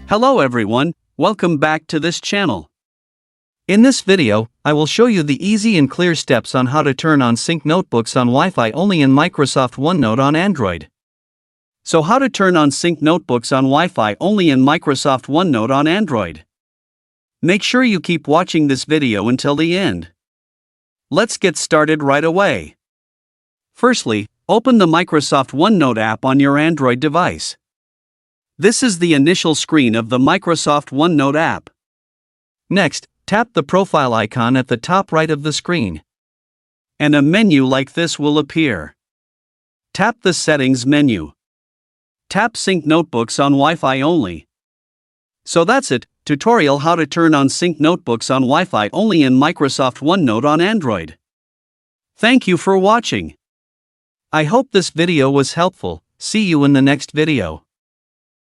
Hello everyone, welcome back to this channel. In this video, I will show you the easy and clear steps on how to turn on sync notebooks on Wi-Fi only in Microsoft OneNote on Android. So how to turn on sync notebooks on Wi-Fi only in Microsoft OneNote on Android. Make sure you keep watching this video until the end. Let's get started right away. Firstly, open the Microsoft OneNote app on your Android device. This is the initial screen of the Microsoft OneNote app. Next, tap the profile icon at the top right of the screen. And a menu like this will appear. Tap the Settings menu. Tap Sync Notebooks on Wi-Fi only. So that's it, tutorial how to turn on sync notebooks on Wi-Fi only in Microsoft OneNote on Android. Thank you for watching. I hope this video was helpful. See you in the next video.